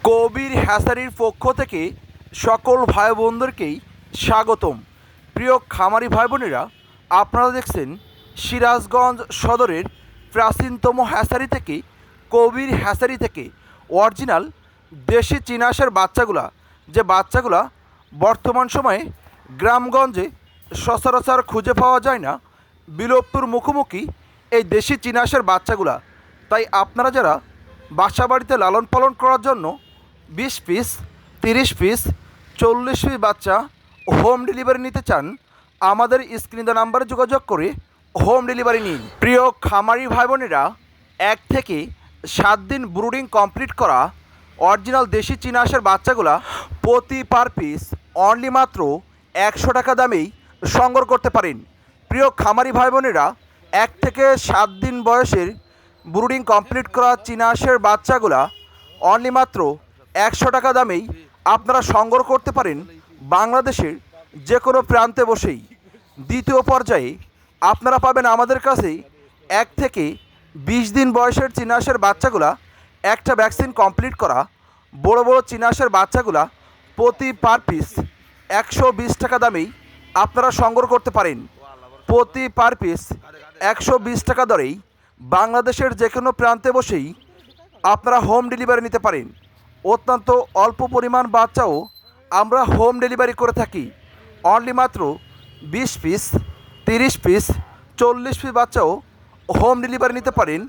কবির হ্যাসারির পক্ষ থেকে সকল ভাই বোনদেরকেই স্বাগতম। প্রিয় খামারি ভাই বোনেরা, আপনারা দেখছেন সিরাজগঞ্জ সদরের প্রাচীনতম হ্যাসারি থেকে, কবির হ্যাসারি থেকে অরিজিনাল দেশি চিনাশের বাচ্চাগুলা, যে বাচ্চাগুলা বর্তমান সময়ে গ্রামগঞ্জে সচরাচর খুঁজে পাওয়া যায় না, বিলুপ্তির মুখোমুখি এই দেশি চিনাশের বাচ্চাগুলা। তাই আপনারা যারা বাসা বাড়িতে লালন পালন করার জন্য 20 পিস, 30 পিস, 40 পিস বাচ্চা হোম ডেলিভারি নিতে চান, আমাদের স্ক্রিনে দেওয়া নাম্বারে যোগাযোগ করে হোম ডেলিভারি নিন। প্রিয় খামারি ভাই বোনেরা, 1 থেকে 7 দিন ব্রুডিং কমপ্লিট করা অরিজিনাল দেশি চিনাশের বাচ্চাগুলা প্রতি পার পিস অনলি মাত্র 100 টাকা দামেই সংগ্রহ করতে পারেন। প্রিয় খামারি ভাই বোনেরা, 1 থেকে 7 দিন বয়সের ব্রুডিং কমপ্লিট করা চিনাশের বাচ্চাগুলা অনলি মাত্র 100 টাকা দামেই আপনারা সংগ্রহ করতে পারেন বাংলাদেশের যে কোনো প্রান্তে বসেই। দ্বিতীয় পর্যায়ে আপনারা পাবেন আমাদের কাছে 1 থেকে 20 দিন বয়সের চিনাশের বাচ্চাগুলা একটা ভ্যাকসিন কমপ্লিট করা বড় বড় চিনাশের বাচ্চাগুলা প্রতি পার পিস 120 টাকা দামেই আপনারা সংগ্রহ করতে পারেন। প্রতি পার পিস 120 টাকা দরেই বাংলাদেশের যে কোনো প্রান্তে বসেই আপনারা হোম ডেলিভারি নিতে পারেন। অত্যন্ত অল্প পরিমাণ বাচ্চাও আমরা হোম ডেলিভারি করে থাকি। অনলি মাত্র 20 পিস, 30 পিস, 40 পিস বাচ্চাও হোম ডেলিভারি নিতে পারেন।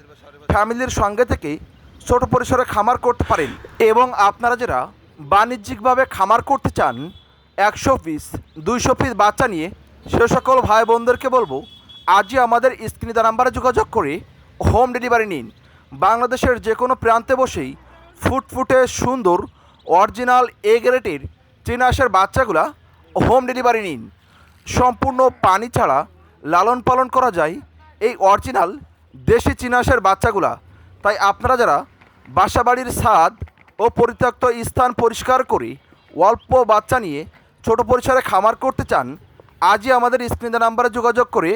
ফ্যামিলির সঙ্গে থেকে ছোট পরিসরে খামার করতে পারেন। এবং আপনারা যারা বাণিজ্যিকভাবে খামার করতে চান 100 পিস, 200 পিস বাচ্চা নিয়ে, সে সকল ভাই বোনদেরকে বলবো আজই আমাদের স্ক্রিনে দেওয়া নাম্বারে যোগাযোগ করে হোম ডেলিভারি নিন। বাংলাদেশের যে কোনো প্রান্তে বসেই ফুটফুটে সুন্দর অরিজিনাল এ গ্রেডের চিনাশের বাচ্চাগুলা হোম ডেলিভারি নিন। সম্পূর্ণ পানি ছাড়া লালন পালন করা যায় এই অরিজিনাল দেশি চিনাশের বাচ্চাগুলা। তাই আপনারা যারা বাসাবাড়ির ছাদ ও পরিত্যক্ত স্থান পরিষ্কার করে অল্প বাচ্চা নিয়ে ছোট পরিসরে খামার করতে চান, আজই আমাদের স্ক্রিনে দেওয়া নাম্বারে যোগাযোগ করে